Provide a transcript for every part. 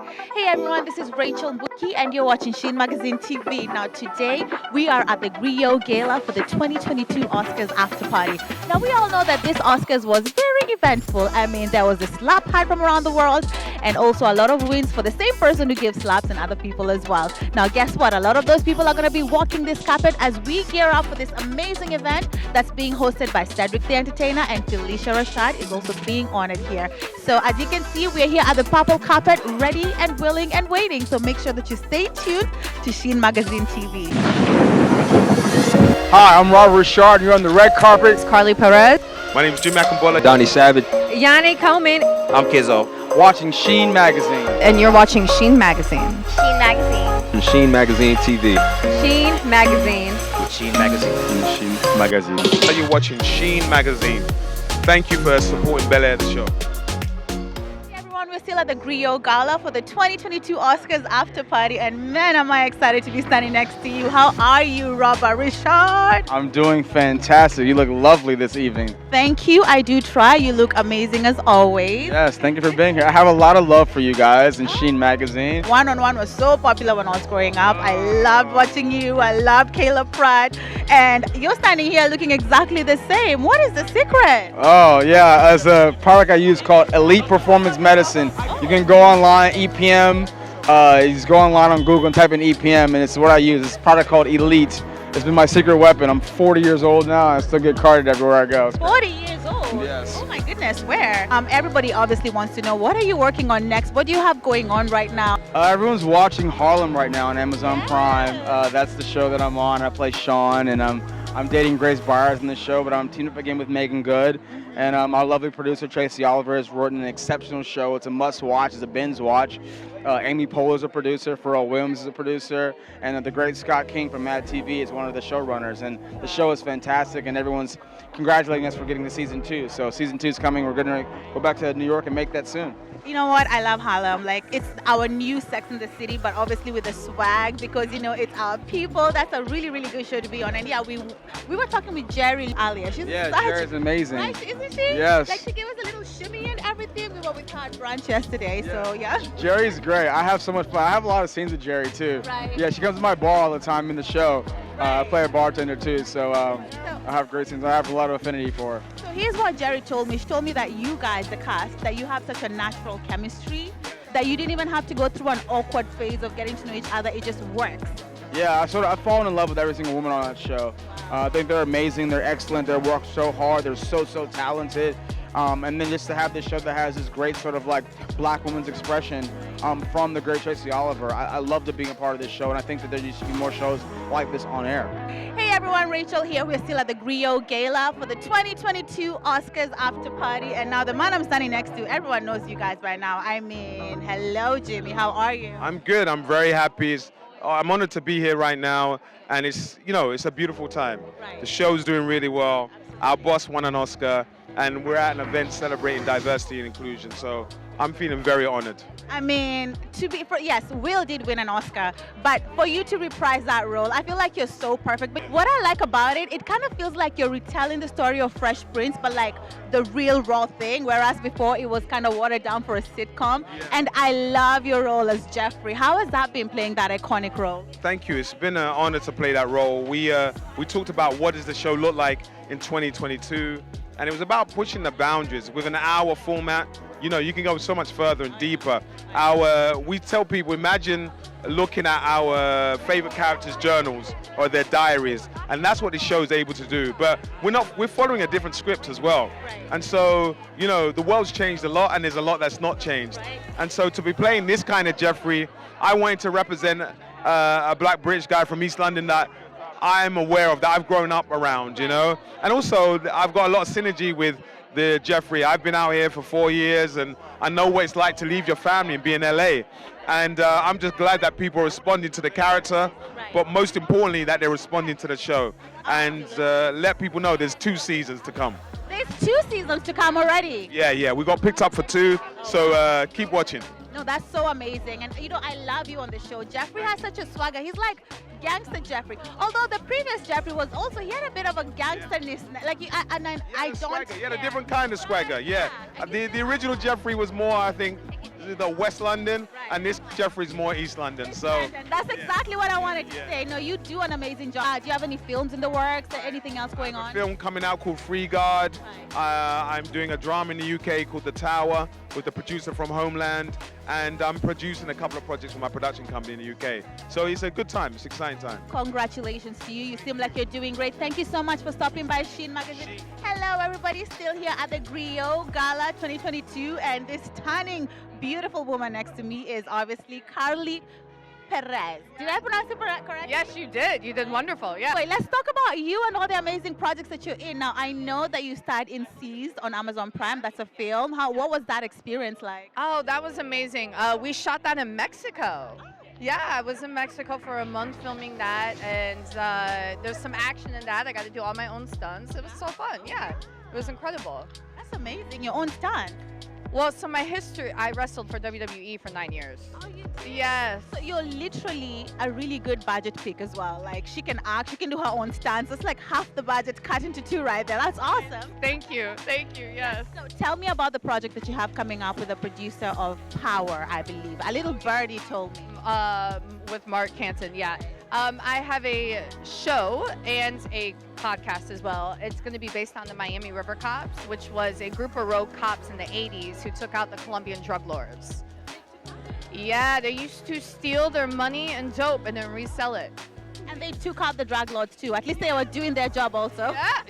Hey everyone, this is Rachel Mbuki and you're watching Sheen Magazine TV. Now today we are at the GRIOT Gala for the 2022 Oscars after party. Now we all know that this Oscars was very eventful. I mean, there was a slap had from around the world and also a lot of wins for the same person who gives slaps and other people as well. Now guess what? A lot of those people are going to be walking this carpet as we gear up for this amazing event that's being hosted by Cedric the Entertainer, and Felicia Rashad is also being honored here. So as you can see, we're here at the purple carpet, ready and willing and waiting. So make sure that you stay tuned to Sheen Magazine TV. Hi, I'm Robert Schar, and you're on the red carpet. It's Carly Perez. My name is Jim McInbola. Donnie Savage. Yanni Coleman. I'm Kizzo. Watching Sheen Magazine. And you're watching Sheen Magazine. Sheen Magazine. Sheen Magazine TV. Sheen Magazine. Sheen Magazine. Sheen Magazine. Are you watching Sheen Magazine? Thank you for supporting Bel Air the show. We're still at the GRIOT Gala for the 2022 Oscars after party, and man, am I excited to be standing next to you. How are you, Robert Schar? I'm doing fantastic. You look lovely this evening. Thank you. I do try. You look amazing as always. Yes, thank you for being here. I have a lot of love for you guys in Sheen Magazine. One-on-one was so popular when I was growing up. I loved watching you. I loved Caleb Pratt. And you're standing here looking exactly the same. What is the secret? Oh, yeah. As a product I use called Elite Performance Medicine. You can go online, EPM. You just go online on Google and type in EPM, and it's what I use. It's a product called Elite. It's been my secret weapon. I'm 40 years old now, and I still get carded everywhere I go. 40 years old? Yes. Oh my goodness, where? Everybody obviously wants to know, what are you working on next? What do you have going on right now? Everyone's watching Harlem right now on Amazon Prime. That's the show that I'm on. I play Sean, and I'm dating Grace Byers in the show, but I'm teamed up again with Megan Good. And our lovely producer, Tracy Oliver, has written an exceptional show. It's a must-watch. It's a binge-watch. Amy Poehler's a producer. Pharrell Williams is a producer. And the great Scott King from Mad TV is one of the showrunners. And the show is fantastic, and everyone's congratulating us for getting to season 2. So season 2 is coming. We're going to go back to New York and make that soon. You know what? I love Harlem. Like, it's our new Sex in the City, but obviously with the swag, because, you know, it's our people. That's a really, really good show to be on. And yeah, we were talking with Jerry earlier. Jerry's amazing. Nice, isn't she? Yes. Like, she gave us a little shimmy and everything. We were with her at brunch yesterday, so yeah. Jerry's great. I have so much fun. I have a lot of scenes with Jerry, too. Right. Yeah, she comes to my bar all the time in the show. I play a bartender, too, so I have great scenes. I have a lot of affinity for her. So here's what Jerry told me. She told me that you guys, the cast, that you have such a natural chemistry that you didn't even have to go through an awkward phase of getting to know each other. It just works. Yeah, I've fallen in love with every single woman on that show. I think they're amazing. They're excellent. They work so hard. They're so talented. And then just to have this show that has this great sort of like black woman's expression from the great Tracy Oliver. I love to being a part of this show, and I think that there needs to be more shows like this on air. Hey everyone, Rachel here. We're still at the GRIOT Gala for the 2022 Oscars after party, and now the man I'm standing next to, everyone knows you guys by now. I mean, hello Jimmy, how are you? I'm good. I'm very happy. I'm honored to be here right now, and it's a beautiful time. Right. The show's doing really well. Our boss won an Oscar, and we're at an event celebrating diversity and inclusion. So I'm feeling very honored. I mean, yes, Will did win an Oscar, but for you to reprise that role, I feel like you're so perfect. But what I like about it, it kind of feels like you're retelling the story of Fresh Prince, but like the real raw thing, whereas before it was kind of watered down for a sitcom. Yeah. And I love your role as Jeffrey. How has that been, playing that iconic role? Thank you. It's been an honor to play that role. We talked about what does the show look like in 2022, and it was about pushing the boundaries with an hour format. You know, you can go so much further and deeper. We tell people, imagine looking at our favorite characters' journals or their diaries, and that's what the show is able to do. But we're following a different script as well. Right. And so, you know, the world's changed a lot, and there's a lot that's not changed. Right. And so to be playing this kind of Jeffrey, I wanted to represent a black British guy from East London that I'm aware of, that I've grown up around, you know? And also, I've got a lot of synergy with the Jeffrey. I've been out here for 4 years, and I know what it's like to leave your family and be in LA. And I'm just glad that people are responding to the character, but most importantly, that they're responding to the show. And let people know there's 2 seasons to come. There's 2 seasons to come already. Yeah, we got picked up for 2, so keep watching. No, that's so amazing. And you know, I love you on the show. Jeffrey has such a swagger. He's like gangster Jeffrey. Although the previous Jeffrey was also, he had a bit of a gangsterness. Like, I don't. He had a different kind of swagger. Yeah. The original Jeffrey was more, I think, the West London, and this Jeffrey's more East London. So And that's exactly what I wanted to Yeah. say. No, you do an amazing job. Do you have any films in the works or anything else going on? film coming out called Free Guard. I'm doing a drama in the UK called The Tower with the producer from Homeland, and I'm producing a couple of projects for my production company in the UK. So it's a good time. It's an exciting time. Congratulations to you. You seem like you're doing great. Thank you so much for stopping by Sheen Magazine. Hello, everybody. Still here at the GRIOT Gala 2022, and this stunning, beautiful woman next to me is obviously Carly Perez. Did I pronounce it correctly? Yes, you did. You did wonderful. Yeah. Wait, let's talk about you and all the amazing projects that you're in. Now, I know that you starred in Seized on Amazon Prime. That's a film. What was that experience like? Oh, that was amazing. We shot that in Mexico. Yeah, I was in Mexico for a month filming that, and there's some action in that. I got to do all my own stunts. It was so fun. Yeah, it was incredible. That's amazing. Your own stunt. Well, so my history, I wrestled for WWE for 9 years. Oh, you did? Yes. So you're literally a really good budget pick as well. Like, she can act, she can do her own stunts. It's like half the budget cut into two right there. That's awesome. Thank you. Thank you. Yes. So tell me about the project that you have coming up with the producer of Power, I believe. A little birdie told me. With Mark Canton, yeah. I have a show and a podcast as well. It's going to be based on the Miami River Cops, which was a group of rogue cops in the 80s who took out the Colombian drug lords. Yeah, they used to steal their money and dope and then resell it. And they took out the drug lords too. At least they were doing their job also. Yeah,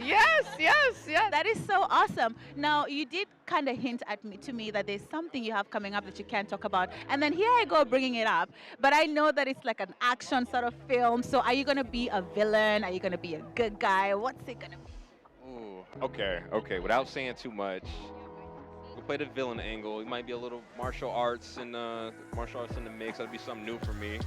yes. That is so awesome. Now, you did kind of hint to me that there's something you have coming up that you can't talk about. And then here I go bringing it up. But I know that it's like an action sort of film. So are you going to be a villain? Are you going to be a good guy? What's it going to be? Ooh, okay. Without saying too much, we'll play the villain angle. It might be a little martial arts in the mix. That'll be something new for me.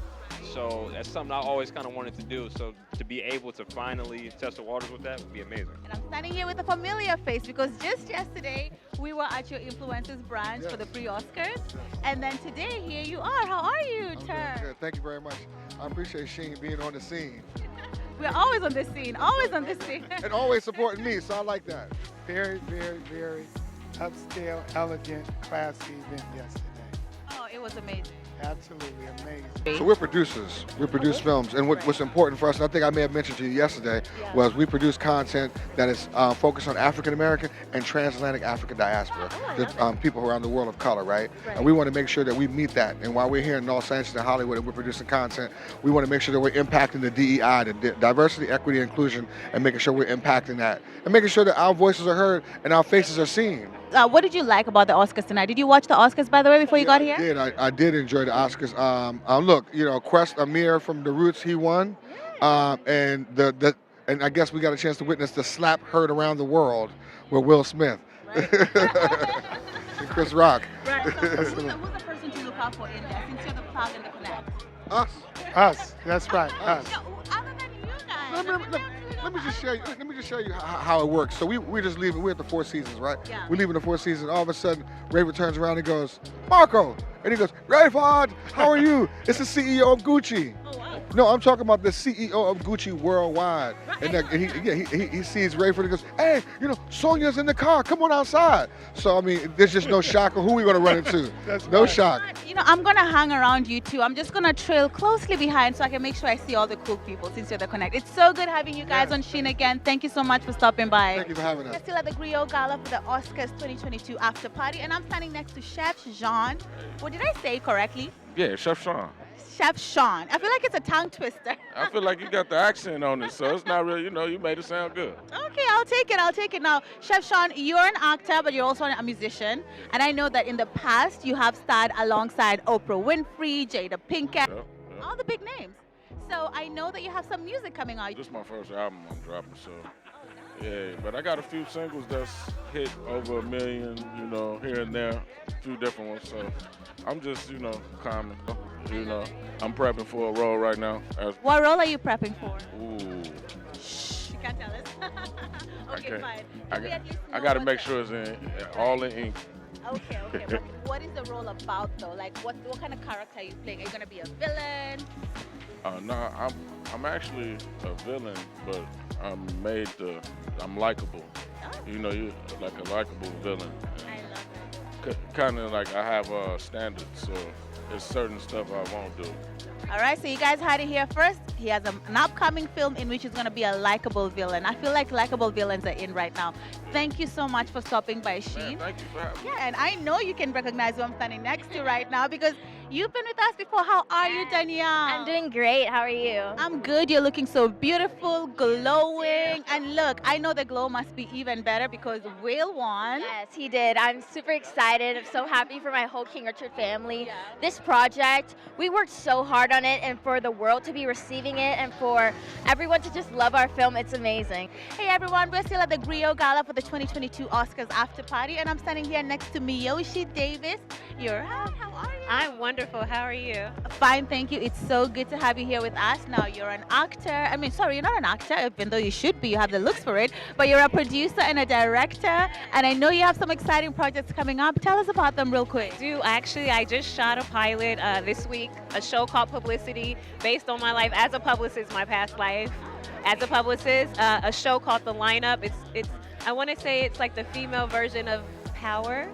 So that's something I always kind of wanted to do. So to be able to finally test the waters with that would be amazing. And I'm standing here with a familiar face because just yesterday we were at your influencers branch for the pre-Oscars. And then today here you are. How are you, I'm Ter? doing good. Thank you very much. I appreciate Sheen being on the scene We're always on this scene, always on this scene. and always supporting me, so I like that. Very, very, very upscale, elegant, classy event yesterday. Oh, it was amazing. Absolutely amazing. So we're producers. We produce films, and what's important for us, and I think I may have mentioned to you yesterday, was we produce content that is focused on African American and transatlantic African diaspora, the people around the world of color, right? And we want to make sure that we meet that. And while we're here in Los Angeles and Hollywood and we're producing content, we want to make sure that we're impacting the DEI, the diversity, equity, inclusion, and making sure we're impacting that, and making sure that our voices are heard and our faces are seen. What did you like about the Oscars tonight? Did you watch the Oscars, by the way, before you got here? I did enjoy the Oscars. Look, Quest Amir from The Roots, he won, and and I guess we got a chance to witness the slap heard around the world with Will Smith and Chris Rock. Right. So who's the person to look out for in there, since you're the plug and the connect? Us. Us, that's right, us. No, other than you guys. Let me just show you how it works. So we're just leaving. We're at the Four Seasons, right? Yeah. We're leaving the Four Seasons. All of a sudden, Raver turns around and goes, "Marco," and he goes, "Rayford, how are you? It's the CEO of Gucci." Oh, wow. No, I'm talking about the CEO of Gucci worldwide. He sees Rayford and goes, "Hey, Sonia's in the car. Come on outside." So I mean, there's just no shock of who we're gonna run into. No shock. I'm going to hang around you two. I'm just going to trail closely behind so I can make sure I see all the cool people since you're the connect. It's so good having you guys on Sheen again. Thank you so much for stopping by. Thank you for having us. We're still at the GRIOT Gala for the Oscars 2022 after party, and I'm standing next to Chef Jean. Well, did I say it correctly? Yeah, Chef Sean. Chef Sean. I feel like it's a tongue twister. I feel like you got the accent on it, so it's not really, you made it sound good. Okay, I'll take it. Now, Chef Sean, you're an actor, but you're also a musician. And I know that in the past, you have starred alongside Oprah Winfrey, Jada Pinkett, all the big names. So I know that you have some music coming out. This is my first album I'm dropping, so yeah. But I got a few singles that's hit over 1 million, here and there, a few different ones. So I'm just, calming. I'm prepping for a role right now. What role are you prepping for? Ooh. Shh, you can't tell us. Okay, fine. I got to make sure it's all in ink. Okay. But what is the role about though? Like, what kind of character are you playing? Are you gonna be a villain? No, I'm actually a villain, but I'm likable. Oh. You're like a likable villain. I love it. Kind of like I have standards, so it's certain stuff I won't do. All right, so you guys heard it here first. He has an upcoming film in which he's going to be a likable villain. I feel like likable villains are in right now. Thank you so much for stopping by, Sheen. Man, thank you for having me. Yeah, and I know you can recognize who I'm standing next to right now because you've been with us before. How are you, Danielle? I'm doing great. How are you? I'm good. You're looking so beautiful, glowing. And look, I know the glow must be even better because Will won. Yes, he did. I'm super excited. I'm so happy for my whole King Richard family. This project, we worked so hard on it, and for the world to be receiving it and for everyone to just love our film, it's amazing. Hey everyone, we're still at the GRIOT Gala for the 2022 Oscars after party, and I'm standing here next to Miyoshi Davis. How are you? I'm wonderful. How are you? Fine, thank you. It's so good to have you here with us. Now, you're an actor. Sorry, you're not an actor, even though you should be. You have the looks for it. But you're a producer and a director, and I know you have some exciting projects coming up. Tell us about them real quick. I just shot a pilot this week, a show called Publicity, based on my life as a publicist, my past life as a publicist. A show called The Lineup. It's I want to say it's like the female version of Power.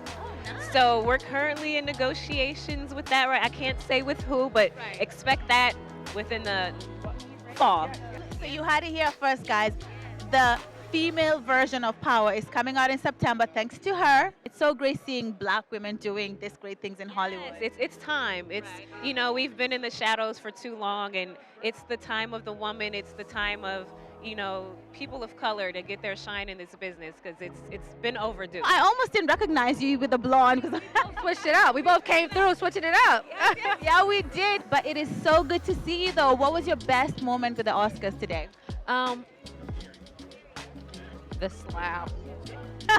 So we're currently in negotiations with that, right? I can't say with who, but expect that within the fall. So you had it here first, guys. The female version of Power is coming out in September thanks to her. It's so great seeing black women doing these great things in Hollywood. It's time. We've been in the shadows for too long, and it's the time of the woman. It's the time of people of color to get their shine in this business because it's been overdue. I almost didn't recognize you with the blonde because I switched it up. We both came through switching it up. Yeah, we did. But it is so good to see you, though. What was your best moment with the Oscars today? The slap. The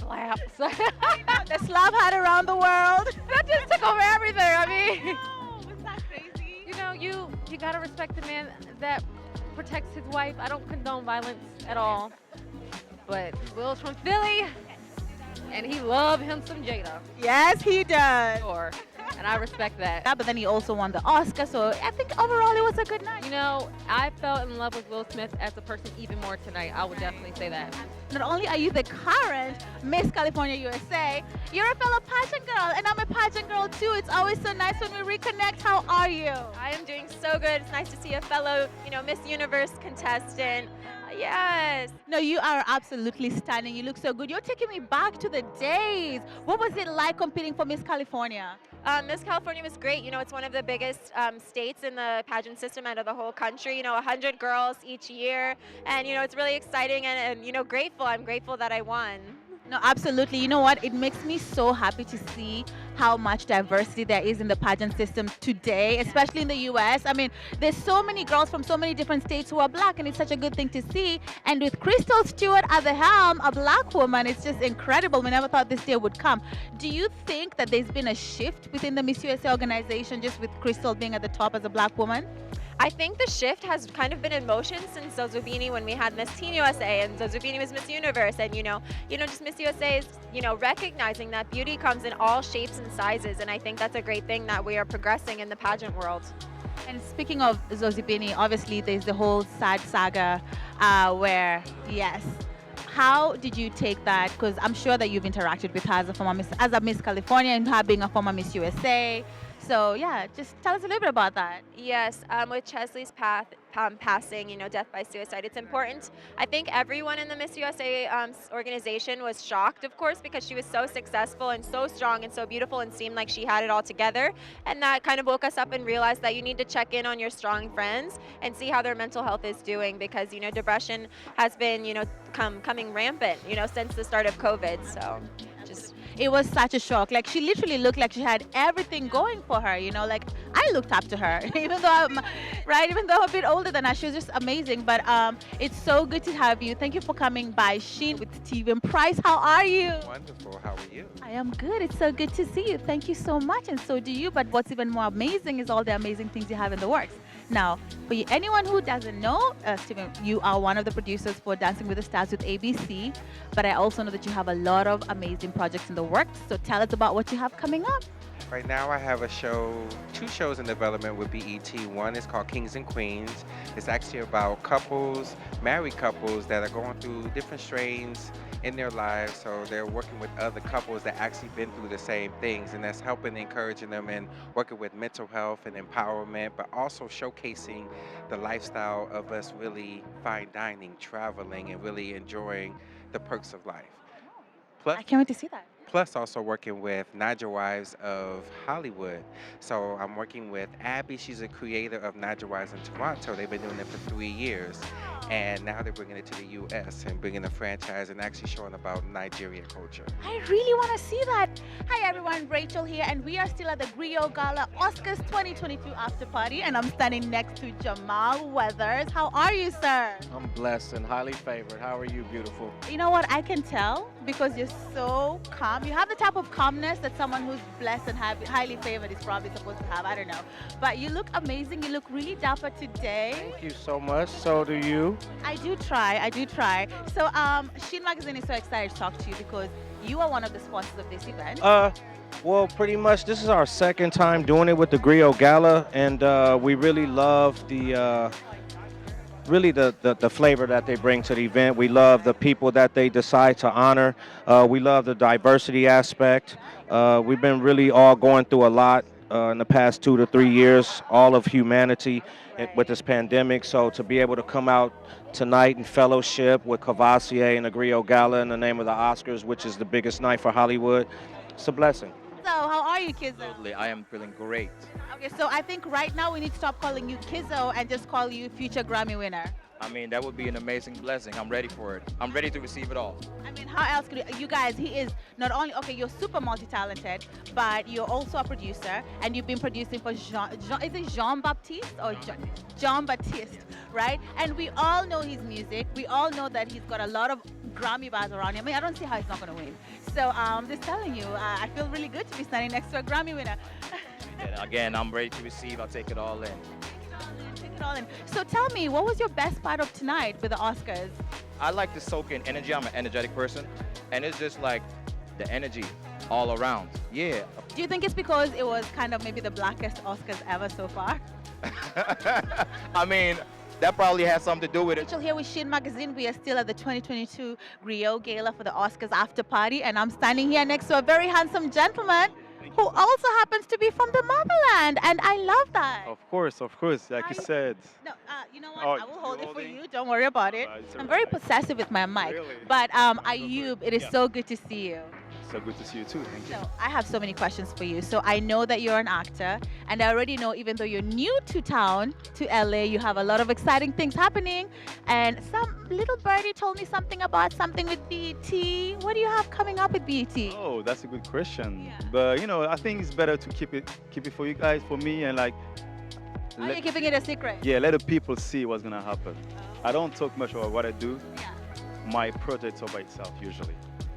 slap. The slap had around the world. That just took over everything. I mean, was that crazy? you gotta respect the man that protects his wife. I don't condone violence at all. But Will's from Philly, and he loved him some Jada. Yes, he does. Sure. And I respect that. Yeah, but then he also won the Oscar, so I think overall it was a good night. I fell in love with Will Smith as a person even more tonight. I would definitely say that. Not only are you the current Miss California USA, you're a fellow pageant girl, and I'm a pageant girl too. It's always so nice when we reconnect. How are you? I am doing so good. It's nice to see a fellow, Miss Universe contestant. Yes. No, you are absolutely stunning. You look so good. You're taking me back to the days. What was it like competing for Miss California? Miss California was great. It's one of the biggest states in the pageant system out of the whole country. 100 girls each year. And, it's really exciting and grateful. I'm grateful that I won. No, absolutely. You know what? It makes me so happy to see how much diversity there is in the pageant system today, especially in the U.S. There's so many girls from so many different states who are black, and it's such a good thing to see. And with Crystal Stewart at the helm, a black woman, it's just incredible. We never thought this day would come. Do you think that there's been a shift within the Miss USA organization just with Crystal being at the top as a black woman? I think the shift has kind of been in motion since Zozubini when we had Miss Teen USA and Zozubini was Miss Universe, and just Miss USA is recognizing that beauty comes in all shapes and sizes, and I think that's a great thing that we are progressing in the pageant world. And speaking of Zozubini, obviously there's the whole sad saga where, yes. How did you take that? Because I'm sure that you've interacted with her as a Miss California and her being a former Miss USA. So yeah, just tell us a little bit about that. Yes, with Chesley's passing, death by suicide, it's important. I think everyone in the Miss USA organization was shocked, of course, because she was so successful and so strong and so beautiful and seemed like she had it all together. And that kind of woke us up and realized that you need to check in on your strong friends and see how their mental health is doing because, depression has been, coming rampant, since the start of COVID. So it was such a shock. Like, she literally looked like she had everything going for her, like I looked up to her, even though I'm a bit older than her. She was just amazing. But it's so good to have you. Thank you for coming by. Sheen with Steven Price. How are you? Wonderful. How are you? I am good. It's so good to see you. Thank you so much, and so do you. But what's even more amazing is all the amazing things you have in the works. Now, for anyone who doesn't know, Steven, you are one of the producers for Dancing with the Stars with ABC, but I also know that you have a lot of amazing projects in the works. So tell us about what you have coming up. Right now I have two shows in development with BET. One is called Kings and Queens. It's actually about married couples that are going through different strains in their lives. So they're working with other couples that actually been through the same things, and that's helping encouraging them and working with mental health and empowerment, but also showcasing the lifestyle of us really fine dining, traveling, and really enjoying the perks of life. Plus, I can't wait to see that. Plus also working with Niger Wives of Hollywood. So I'm working with Abby. She's a creator of Niger Wives in Toronto. They've been doing it for 3 years. And now they're bringing it to the U.S. and bringing the franchise and actually showing about Nigerian culture. I really want to see that. Hi everyone, Rachel here, and we are still at the GRIOT GALA Oscars 2022 after party, and I'm standing next to Jamal Weathers. How are you, sir? I'm blessed and highly favored. How are you, beautiful? You know what? I can tell because you're so calm. You have the type of calmness that someone who's blessed and highly favored is probably supposed to have. I don't know. But you look amazing. You look really dapper today. Thank you so much. So do you. I do try. So Sheen Magazine is so excited to talk to you because you are one of the sponsors of this event. Well, pretty much this is our second time doing it with the GRIOT GALA, and we really love the flavor that they bring to the event. We love the people that they decide to honor. We love the diversity aspect. We've been really all going through a lot in the past 2 to 3 years, all of humanity with this pandemic. So to be able to come out tonight in fellowship with Cavassier and the GRIOT GALA in the name of the Oscars, which is the biggest night for Hollywood, it's a blessing. So how are you, Kizzo? Absolutely, I am feeling great. Okay, so I think right now we need to stop calling you Kizzo and just call you future Grammy winner. I mean, that would be an amazing blessing. I'm ready for it. I'm ready to receive it all. I mean, how else could you guys, he is not only, okay, you're super multi-talented, but you're also a producer, and you've been producing for is it Jean-Baptiste or Jean-Baptiste, right? And we all know his music. We all know that he's got a lot of Grammy bars around him. I mean, I don't see how he's not going to win. So I'm just telling you, I feel really good to be standing next to a Grammy winner. And again, I'm ready to receive. I'll take it all in. Take it all in. So tell me, what was your best part of tonight with the Oscars? I like to soak in energy. I'm an energetic person. And it's just like the energy all around. Yeah. Do you think it's because it was kind of maybe the blackest Oscars ever so far? I mean, that probably has something to do with it. Rachel here with Sheen Magazine. We are still at the 2022 GRIOT GALA for the Oscars after party, and I'm standing here next to a very handsome gentleman who also happens to be from the motherland, and I love that. Of course, like you said. No, you know what? Oh, I will hold it for holding? you. Don't worry about it. I'm very possessive with my mic. Really? But Ayub, it is so good to see you. So good to see you too. Thank you. So I have so many questions for you. So I know that you're an actor, and I already know even though you're new to town, to LA, you have a lot of exciting things happening. And some little birdie told me something about something with BET. What do you have coming up with BET? Oh, that's a good question. But you know, I think it's better to keep it for you guys, for me, and like. Are you keeping it a secret? Yeah, let the people see what's gonna happen. I don't talk much about what I do. Yeah. My projects are by itself usually.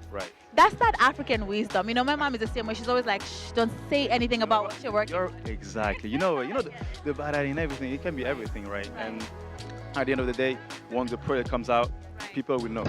Right. That's that African wisdom. You know, my mom is the same way. She's always like, shh, don't say anything about what you're working on. Exactly. You know the bad idea and everything. It can be everything, right? And at the end of the day, once the project comes out, people will know.